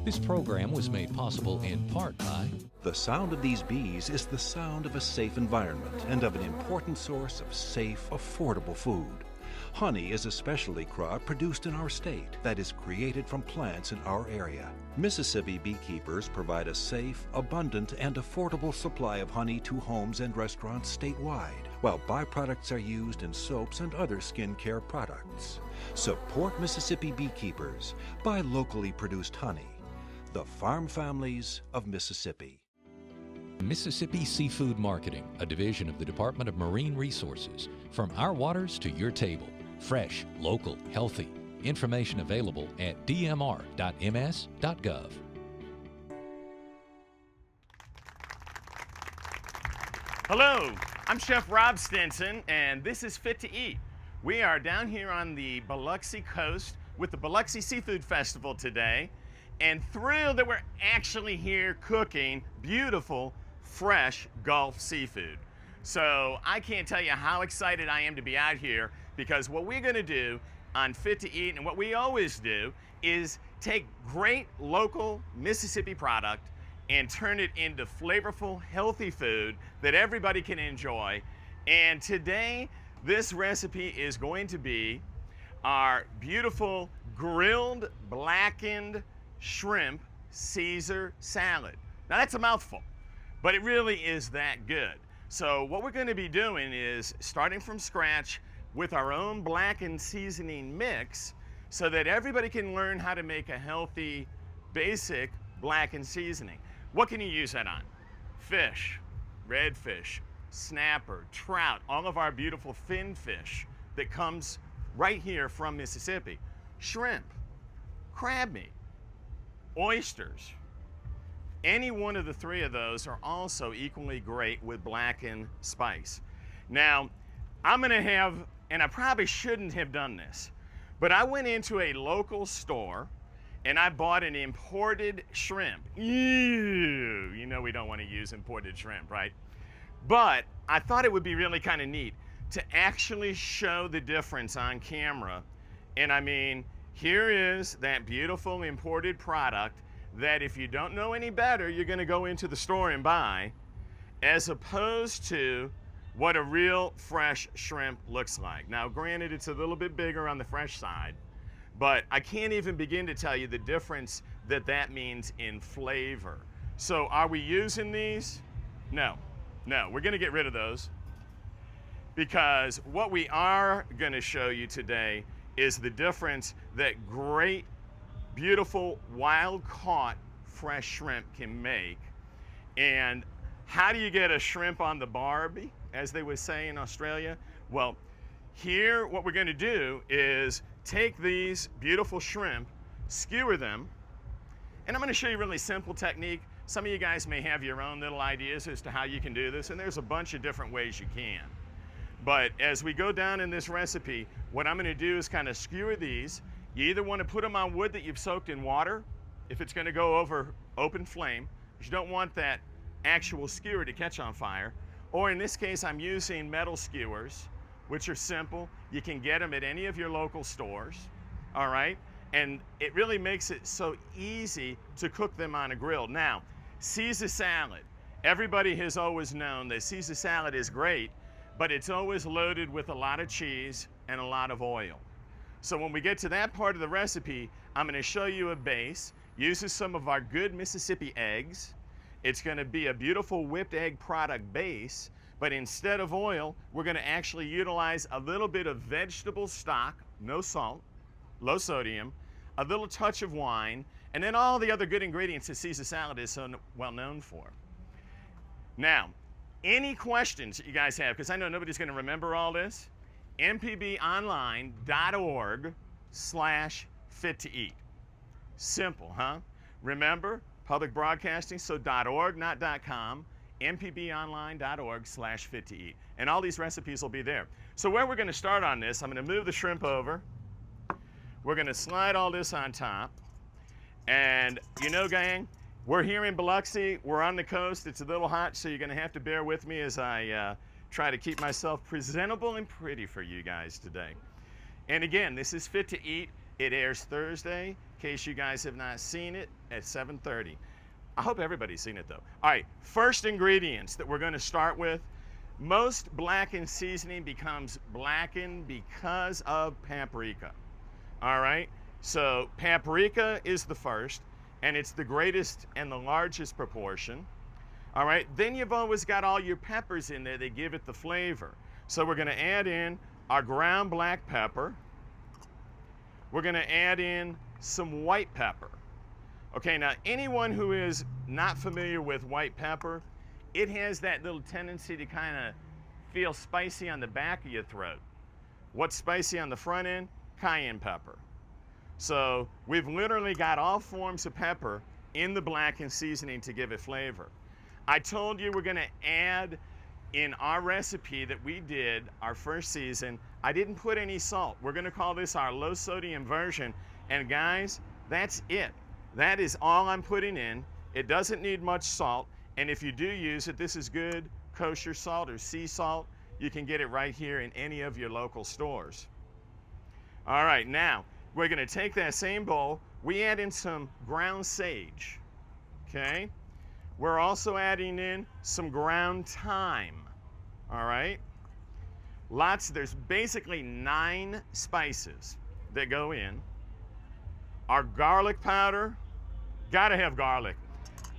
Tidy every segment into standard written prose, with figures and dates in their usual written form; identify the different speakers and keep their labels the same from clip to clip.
Speaker 1: This program was made possible in part by
Speaker 2: The sound of these bees is the sound of a safe environment and of an important source of safe, affordable food. Honey is a specialty crop produced in our state that is created from plants in our area. Mississippi beekeepers provide a safe, abundant, and affordable supply of honey to homes and restaurants statewide, while byproducts are used in soaps and other skincare products. Support Mississippi beekeepers. Buy locally produced honey. The farm families of Mississippi.
Speaker 1: Mississippi Seafood Marketing, a division of the Department of Marine Resources. From our waters to your table. Fresh, local, healthy. Information available at dmr.ms.gov.
Speaker 3: Hello, I'm Chef Rob Stinson, and this is Fit to Eat. We are down here on the Biloxi coast with the Biloxi Seafood Festival today, and thrilled that we're actually here cooking beautiful, fresh Gulf seafood. So I can't tell you how excited I am to be out here, because what we're gonna do on Fit to Eat, and what we always do, is take great local Mississippi product and turn it into flavorful, healthy food that everybody can enjoy. And today, this recipe is going to be our beautiful grilled blackened shrimp Caesar salad. Now that's a mouthful, but it really is that good. So what we're gonna be doing is starting from scratch with our own blackened seasoning mix so that everybody can learn how to make a healthy, basic blackened seasoning. What can you use that on? Fish, redfish, snapper, trout, all of our beautiful fin fish that comes right here from Mississippi. Shrimp, crab meat, oysters. Any one of the three of those are also equally great with blackened spice. Now, I'm gonna have, and I probably shouldn't have done this, but I went into a local store and I bought an imported shrimp. Ew, you know we don't want to use imported shrimp, right? But I thought it would be really kind of neat to actually show the difference on camera. And I mean, here is that beautiful imported product that if you don't know any better, you're gonna go into the store and buy, as opposed to what a real fresh shrimp looks like. Now, granted, it's a little bit bigger on the fresh side, but I can't even begin to tell you the difference that that means in flavor. So are we using these? No, we're gonna get rid of those, because what we are gonna show you today is the difference that great, beautiful, wild-caught fresh shrimp can make. And how do you get a shrimp on the barbie, as they would say in Australia? Well, here what we're gonna do is take these beautiful shrimp, skewer them, and I'm gonna show you a really simple technique. Some of you guys may have your own little ideas as to how you can do this, and there's a bunch of different ways you can. But as we go down in this recipe, what I'm gonna do is kind of skewer these. You either want to put them on wood that you've soaked in water, if it's going to go over open flame, because you don't want that actual skewer to catch on fire. Or in this case, I'm using metal skewers, which are simple. You can get them at any of your local stores, all right? And it really makes it so easy to cook them on a grill. Now, Caesar salad. Everybody has always known that Caesar salad is great, but it's always loaded with a lot of cheese and a lot of oil. So when we get to that part of the recipe, I'm gonna show you a base. Uses some of our good Mississippi eggs. It's gonna be a beautiful whipped egg product base, but instead of oil, we're gonna actually utilize a little bit of vegetable stock, no salt, low sodium, a little touch of wine, and then all the other good ingredients that Caesar salad is so well known for. Now, any questions that you guys have, because I know nobody's gonna remember all this, mpbonline.org/fit-to-eat. Simple, huh? Remember, public broadcasting, so .org, not .com, mpbonline.org/fit-to-eat. And all these recipes will be there. So where we're gonna start on this, I'm gonna move the shrimp over. We're gonna slide all this on top. And you know, gang, we're here in Biloxi, we're on the coast, it's a little hot, so you're gonna have to bear with me as I try to keep myself presentable and pretty for you guys today. And again, this is Fit to Eat. It airs Thursday, in case you guys have not seen it, at 7:30. I hope everybody's seen it though. All right, first ingredients that we're gonna start with. Most blackened seasoning becomes blackened because of paprika. All right, so paprika is the first, and it's the greatest and the largest proportion. All right, then you've always got all your peppers in there. They give it the flavor. So we're gonna add in our ground black pepper. We're gonna add in some white pepper. Okay, now anyone who is not familiar with white pepper, it has that little tendency to kind of feel spicy on the back of your throat. What's spicy on the front end? Cayenne pepper. So we've literally got all forms of pepper in the blackened seasoning to give it flavor. I told you we're gonna add in our recipe that we did our first season, I didn't put any salt. We're gonna call this our low sodium version. And guys, that's it. That is all I'm putting in. It doesn't need much salt. And if you do use it, this is good kosher salt or sea salt. You can get it right here in any of your local stores. All right, now we're gonna take that same bowl. We add in some ground sage, okay? We're also adding in some ground thyme, all right? There's basically 9 spices that go in. Our garlic powder, gotta have garlic.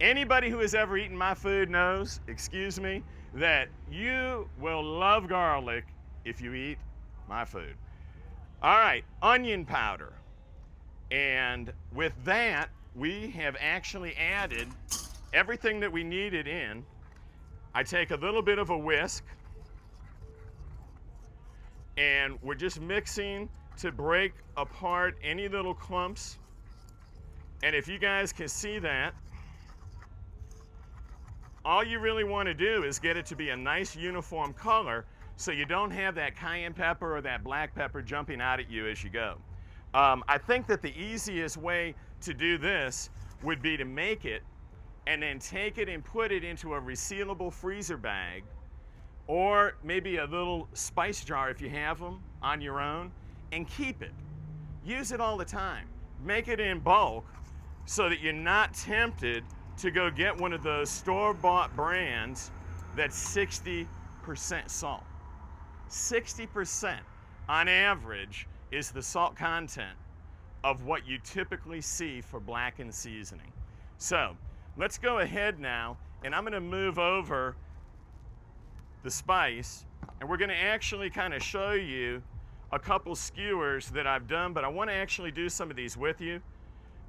Speaker 3: Anybody who has ever eaten my food knows, excuse me, that you will love garlic if you eat my food. All right, onion powder. And with that, we have actually added everything that we needed in. I take a little bit of a whisk, and we're just mixing to break apart any little clumps. And if you guys can see that, all you really want to do is get it to be a nice uniform color so you don't have that cayenne pepper or that black pepper jumping out at you as you go. I think that the easiest way to do this would be to make it and then take it and put it into a resealable freezer bag, or maybe a little spice jar if you have them on your own, and keep it. Use it all the time. Make it in bulk so that you're not tempted to go get one of those store-bought brands that's 60% salt. 60% on average is the salt content of what you typically see for blackened seasoning. So let's go ahead now, and I'm gonna move over the spice, and we're gonna actually kind of show you a couple skewers that I've done, but I wanna actually do some of these with you.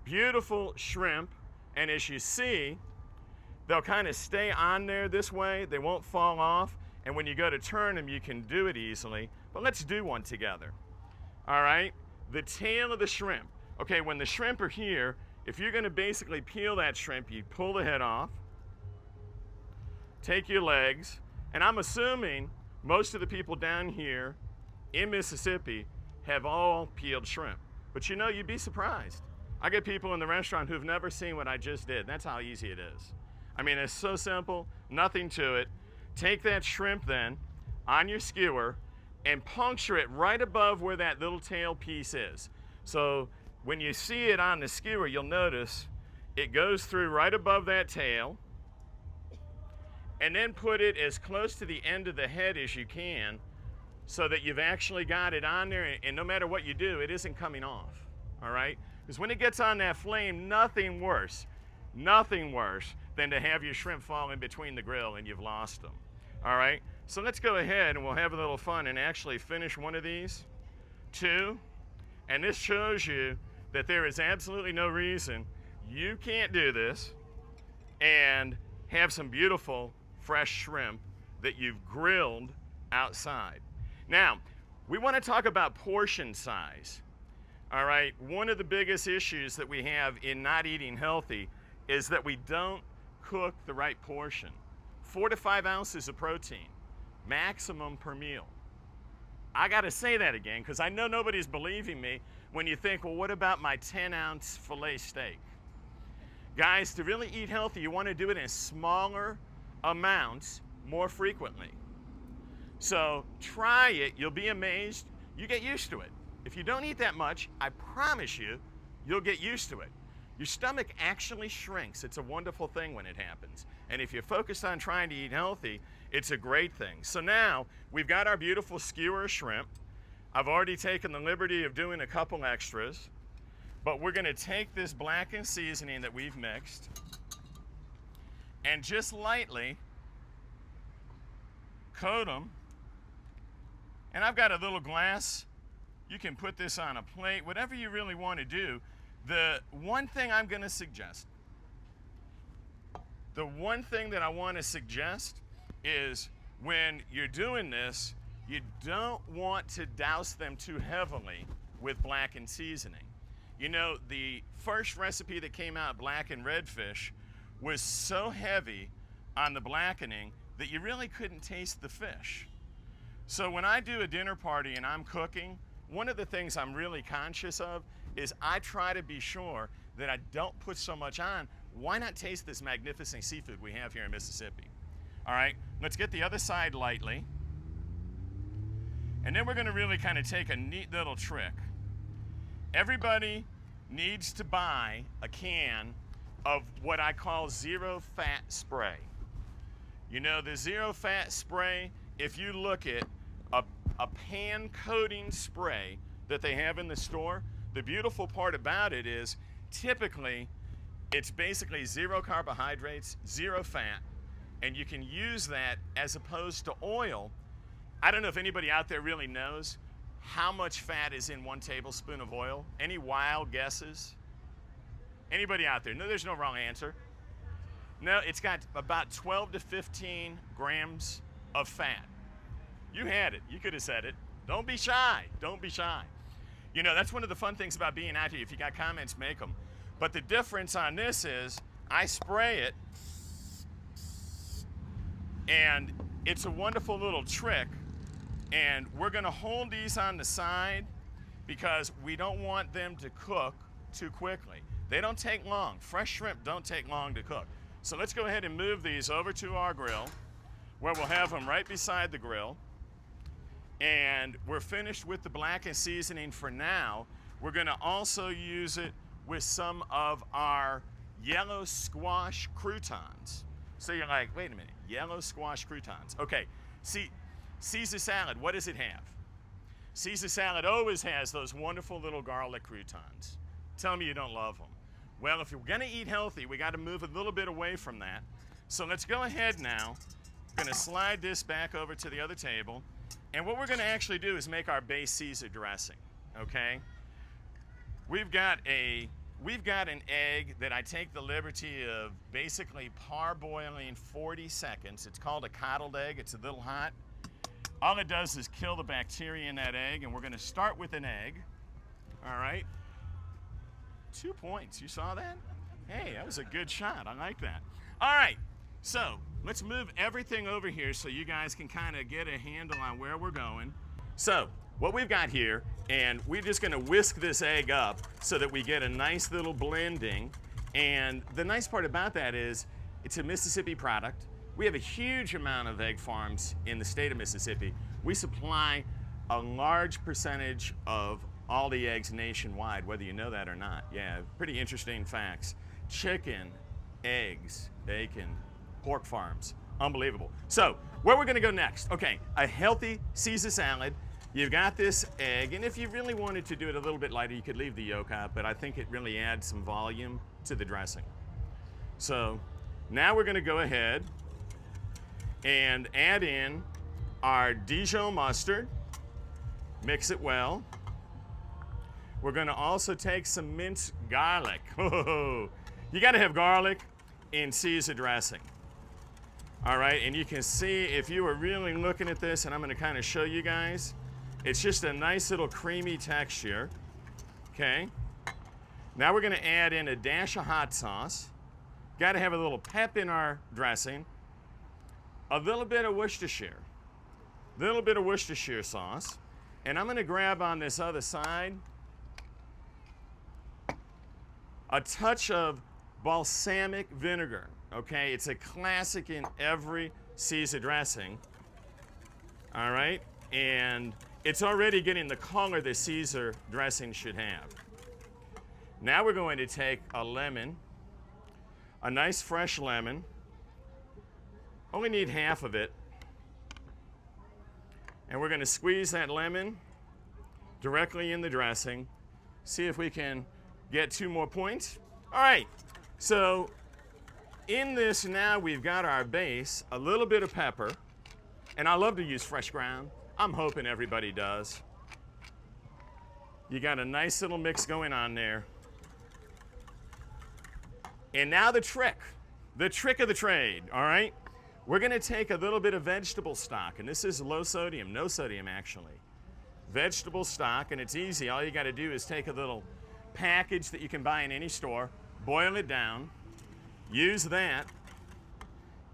Speaker 3: Beautiful shrimp, and as you see, they'll kind of stay on there this way, they won't fall off, and when you go to turn them, you can do it easily, but let's do one together. All right, the tail of the shrimp. Okay, when the shrimp are here, if you're gonna basically peel that shrimp, you pull the head off, take your legs, and I'm assuming most of the people down here in Mississippi have all peeled shrimp. But you know, you'd be surprised. I get people in the restaurant who've never seen what I just did. That's how easy it is. I mean, it's so simple, nothing to it. Take that shrimp then on your skewer and puncture it right above where that little tail piece is. So when you see it on the skewer, you'll notice it goes through right above that tail, and then put it as close to the end of the head as you can so that you've actually got it on there, and no matter what you do, it isn't coming off, all right? Because when it gets on that flame, nothing worse than to have your shrimp fall in between the grill and you've lost them, all right? So let's go ahead and we'll have a little fun and actually finish one of these, 2, and this shows you that there is absolutely no reason you can't do this and have some beautiful fresh shrimp that you've grilled outside. Now, we want to talk about portion size. All right, one of the biggest issues that we have in not eating healthy is that we don't cook the right portion. 4 to 5 ounces of protein, maximum per meal. I gotta say that again because I know nobody's believing me when you think, well, what about my 10-ounce filet steak? Guys, to really eat healthy, you want to do it in smaller amounts more frequently. So try it, you'll be amazed. You get used to it. If you don't eat that much, I promise you, you'll get used to it. Your stomach actually shrinks. It's a wonderful thing when it happens. And if you're focused on trying to eat healthy, it's a great thing. So now we've got our beautiful skewer of shrimp. I've already taken the liberty of doing a couple extras, but we're gonna take this blackened seasoning that we've mixed and just lightly coat them. And I've got a little glass. You can put this on a plate, whatever you really want to do. The one thing I'm going to suggest, the one thing that I want to suggest is when you're doing this, you don't want to douse them too heavily with blackened seasoning. You know, the first recipe that came out, blackened redfish, was so heavy on the blackening that you really couldn't taste the fish. So when I do a dinner party and I'm cooking, one of the things I'm really conscious of is I try to be sure that I don't put so much on. Why not taste this magnificent seafood we have here in Mississippi? All right, let's get the other side lightly. And then we're gonna really kind of take a neat little trick. Everybody needs to buy a can of what I call zero fat spray. You know, the zero fat spray, if you look at a pan coating spray that they have in the store, the beautiful part about it is typically it's basically zero carbohydrates, zero fat, and you can use that as opposed to oil. I don't know if anybody out there really knows how much fat is in 1 tablespoon of oil. Any wild guesses? Anybody out there? No, there's no wrong answer. No, it's got about 12 to 15 grams of fat. You had it. You could have said it. Don't be shy. Don't be shy. You know, that's one of the fun things about being out here. If you got comments, make them. But the difference on this is I spray it, and it's a wonderful little trick. And we're going to hold these on the side because we don't want them to cook too quickly. They don't take long. Fresh shrimp don't take long to cook. So let's go ahead and move these over to our grill where we'll have them right beside the grill. And we're finished with the blackened seasoning for now. We're gonna also use it with some of our yellow squash croutons. So you're like, wait a minute, yellow squash croutons. Okay, see, Caesar salad, what does it have? Caesar salad always has those wonderful little garlic croutons. Tell me you don't love them. Well, if you're gonna eat healthy, we gotta move a little bit away from that. So let's go ahead now. I'm gonna slide this back over to the other table. And what we're gonna actually do is make our base Caesar dressing, okay? We've got an egg that I take the liberty of basically parboiling 40 seconds. It's called a coddled egg. It's a little hot. All it does is kill the bacteria in that egg, and we're gonna start with an egg, all right? 2 points, you saw that? Hey, that was a good shot, I like that. All right, so let's move everything over here so you guys can kind of get a handle on where we're going. So what we've got here, and we're just gonna whisk this egg up so that we get a nice little blending. And the nice part about that is it's a Mississippi product. We have a huge amount of egg farms in the state of Mississippi. We supply a large percentage of all the eggs nationwide, whether you know that or not. Yeah, pretty interesting facts. Chicken, eggs, bacon, pork farms, unbelievable. So where we're gonna go next? Okay, a healthy Caesar salad. You've got this egg, and if you really wanted to do it a little bit lighter, you could leave the yolk out, but I think it really adds some volume to the dressing. So now we're gonna go ahead and add in our Dijon mustard, mix it well. We're gonna also take some minced garlic. You gotta have garlic in Caesar dressing. All right, and you can see if you were really looking at this, and I'm gonna kind of show you guys, it's just a nice little creamy texture, okay? Now we're gonna add in a dash of hot sauce. Gotta have a little pep in our dressing. A little bit of Worcestershire sauce. And I'm gonna grab on this other side a touch of balsamic vinegar, okay? It's a classic in every Caesar dressing, all right? And it's already getting the color the Caesar dressing should have. Now we're going to take a lemon, a nice fresh lemon. Only need half of it. And we're going to squeeze that lemon directly in the dressing. See if we can get 2 more points. All right, so in this now we've got our base, a little bit of pepper, and I love to use fresh ground. I'm hoping everybody does. You got a nice little mix going on there. And now the trick of the trade, all right? We're gonna take a little bit of vegetable stock, and this is low sodium, no sodium actually. Vegetable stock, and it's easy. All you gotta do is take a little package that you can buy in any store, boil it down, use that,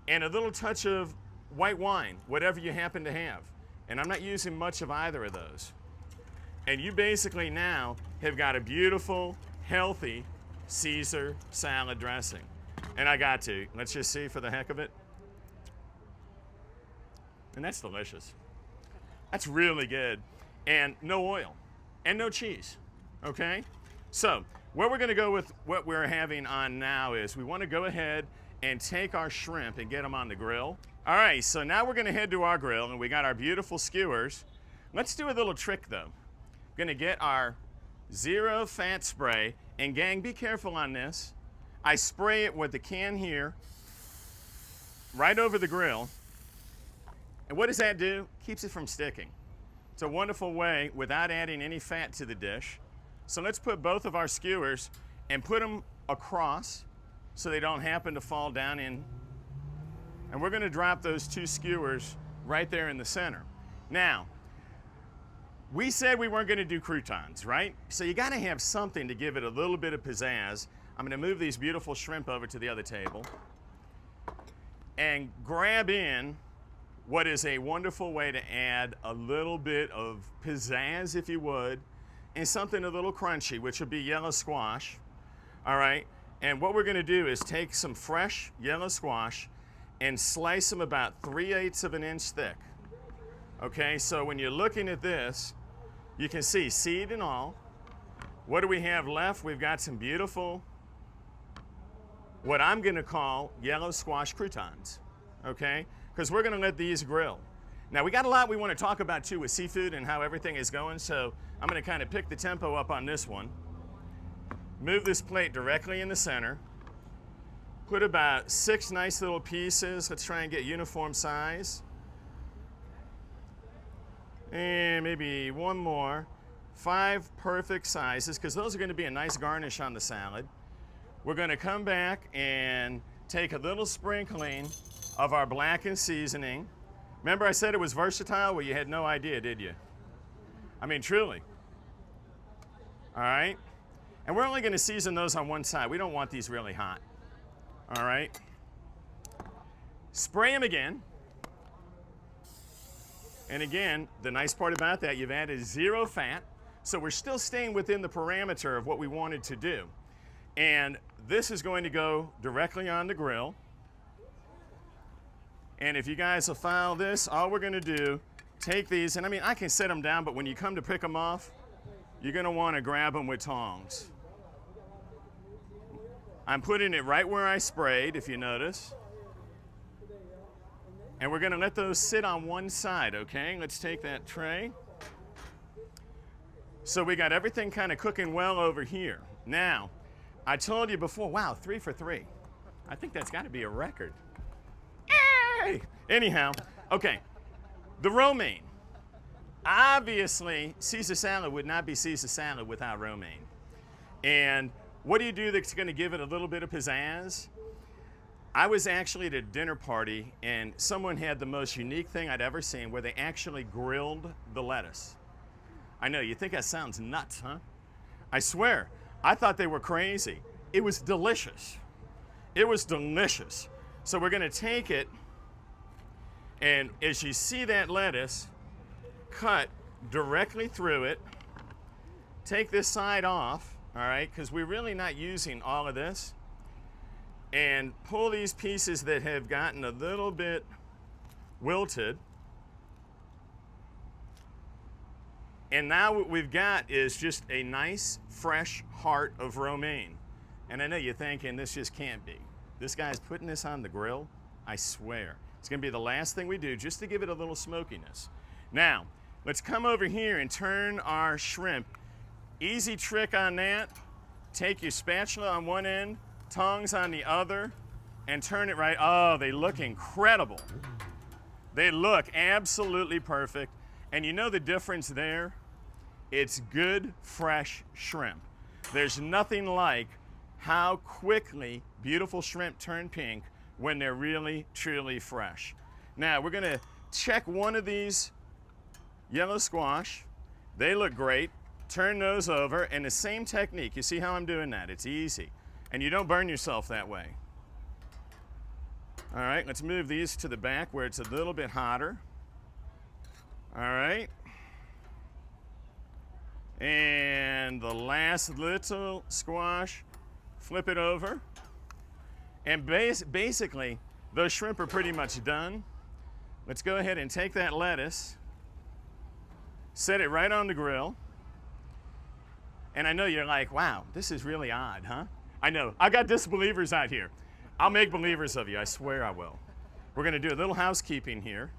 Speaker 3: and a little touch of white wine, whatever you happen to have. And I'm not using much of either of those. And you basically now have got a beautiful, healthy Caesar salad dressing. And I got to. Let's just see for the heck of it. And that's delicious. That's really good. And no oil. And no cheese. Okay? So, where we're going to go with what we're having on now is we want to go ahead and take our shrimp and get them on the grill. All right, so now we're going to head to our grill, and we got our beautiful skewers. Let's do a little trick, though. Going to get our zero fat spray, and gang, be careful on this. I spray it with the can here, right over the grill. And what does that do? Keeps it from sticking. It's a wonderful way without adding any fat to the dish. So let's put both of our skewers and put them across so they don't happen to fall down in. And we're going to drop those 2 skewers right there in the center. Now, we said we weren't going to do croutons, right? So you got to have something to give it a little bit of pizzazz. I'm going to move these beautiful shrimp over to the other table and grab in what is a wonderful way to add a little bit of pizzazz, if you would, and something a little crunchy, which would be yellow squash. All right, and what we're going to do is take some fresh yellow squash and slice them about 3/8 of an inch thick. Okay, so when you're looking at this, you can see seed and all. What do we have left? We've got some beautiful, what I'm going to call yellow squash croutons. Okay, because we're going to let these grill. Now, we got a lot we want to talk about too with seafood and how everything is going, so I'm going to kind of pick the tempo up on this one. Move this plate directly in the center. Put about 6 nice little pieces. Let's try and get uniform size. And maybe 1 more. 5 perfect sizes, because those are going to be a nice garnish on the salad. We're going to come back and take a little sprinkling of our blackened seasoning. Remember I said it was versatile? Well, you had no idea, did you? I mean, truly. All right? And we're only going to season those on one side. We don't want these really hot. All right? Spray them again. And again, the nice part about that, you've added 0 fat, so we're still staying within the parameter of what we wanted to do. And this is going to go directly on the grill. And if you guys will follow this, all we're going to do, take these, and I mean, I can set them down, but when you come to pick them off, you're going to want to grab them with tongs. I'm putting it right where I sprayed, if you notice. And we're going to let those sit on one side, okay? Let's take that tray. So we got everything kind of cooking well over here. Now, I told you before, wow, 3 for 3. I think that's got to be a record. Hey! Anyhow, okay, the romaine. Obviously, Caesar salad would not be Caesar salad without romaine. And what do you do that's going to give it a little bit of pizzazz? I was actually at a dinner party, and someone had the most unique thing I'd ever seen where they actually grilled the lettuce. I know, you think that sounds nuts, huh? I swear, I thought they were crazy. It was delicious. It was delicious. So we're going to take it, and as you see that lettuce, cut directly through it. Take this side off, all right, because we're really not using all of this. And pull these pieces that have gotten a little bit wilted. And now what we've got is just a nice, fresh heart of romaine. And I know you're thinking, this just can't be. This guy's putting this on the grill, I swear. It's gonna be the last thing we do just to give it a little smokiness. Now, let's come over here and turn our shrimp. Easy trick on that. Take your spatula on one end, tongs on the other, and turn it right. Oh, they look incredible. They look absolutely perfect. And you know the difference there? It's good, fresh shrimp. There's nothing like how quickly beautiful shrimp turn pink when they're really, truly fresh. Now, we're gonna check one of these yellow squash. They look great. Turn those over, and the same technique. You see how I'm doing that? It's easy. And you don't burn yourself that way. All right, let's move these to the back where it's a little bit hotter. All right. And the last little squash, flip it over. And basically, those shrimp are pretty much done. Let's go ahead and take that lettuce, set it right on the grill. And I know you're like, wow, this is really odd, huh? I know, I got disbelievers out here. I'll make believers of you, I swear I will. We're gonna do a little housekeeping here.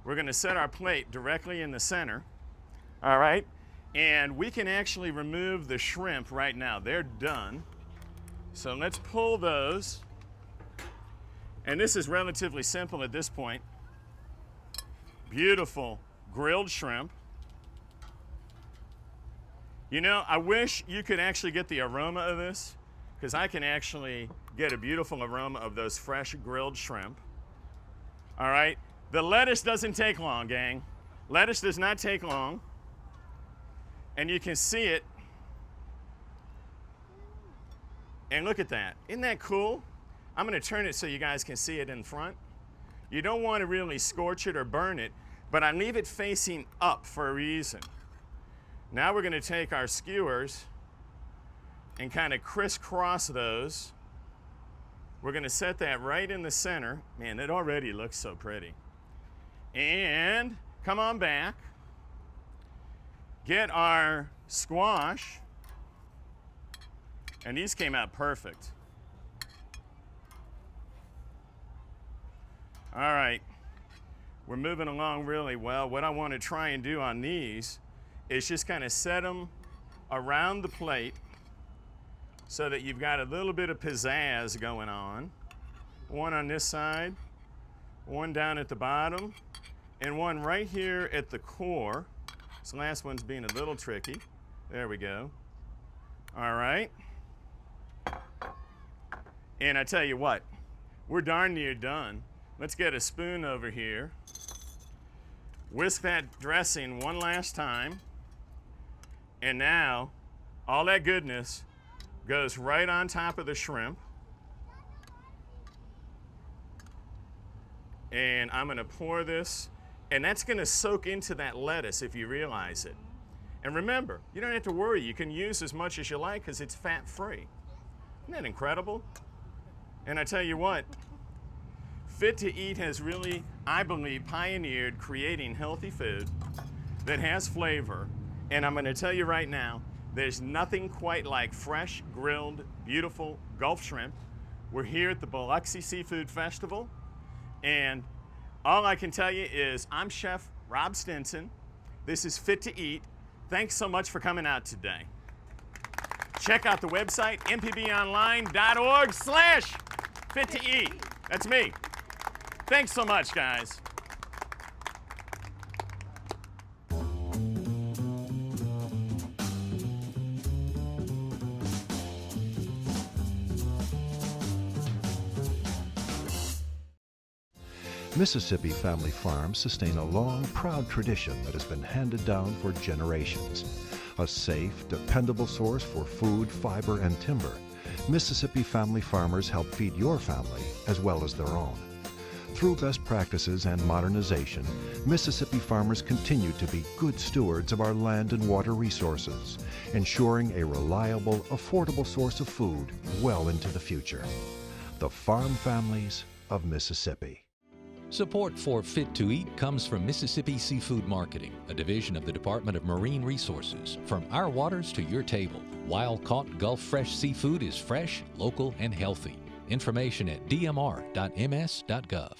Speaker 3: We're gonna set our plate directly in the center, all right? And we can actually remove the shrimp right now. They're done. So let's pull those. And this is relatively simple at this point. Beautiful grilled shrimp. You know, I wish you could actually get the aroma of this, because I can actually get a beautiful aroma of those fresh grilled shrimp. All right, the lettuce doesn't take long, gang. Lettuce does not take long. And you can see it. And look at that, isn't that cool? I'm gonna turn it so you guys can see it in front. You don't wanna really scorch it or burn it, but I leave it facing up for a reason. Now we're gonna take our skewers and kind of crisscross those. We're gonna set that right in the center. Man, it already looks so pretty. And come on back. Get our squash. And these came out perfect. All right, we're moving along really well. What I want to try and do on these is just kind of set them around the plate so that you've got a little bit of pizzazz going on. One on this side, one down at the bottom, and one right here at the core. This last one's being a little tricky. There we go. All right. And I tell you what, we're darn near done. Let's get a spoon over here. Whisk that dressing one last time. And now, all that goodness goes right on top of the shrimp. And I'm gonna pour this, and that's gonna soak into that lettuce if you realize it. And remember, you don't have to worry. You can use as much as you like because it's fat-free. Isn't that incredible? And I tell you what, Fit to Eat has really, I believe, pioneered creating healthy food that has flavor. And I'm gonna tell you right now, there's nothing quite like fresh, grilled, beautiful Gulf shrimp. We're here at the Biloxi Seafood Festival. And all I can tell you is I'm Chef Rob Stinson. This is Fit to Eat. Thanks so much for coming out today. Check out the website, mpbonline.org/fit to eat. That's me. Thanks so much, guys.
Speaker 2: Mississippi family farms sustain a long, proud tradition that has been handed down for generations. A safe, dependable source for food, fiber, and timber, Mississippi family farmers help feed your family as well as their own. Through best practices and modernization, Mississippi farmers continue to be good stewards of our land and water resources, ensuring a reliable, affordable source of food well into the future. The farm families of Mississippi.
Speaker 1: Support for Fit to Eat comes from Mississippi Seafood Marketing, a division of the Department of Marine Resources. From our waters to your table, wild-caught Gulf fresh seafood is fresh, local, and healthy. Information at dmr.ms.gov.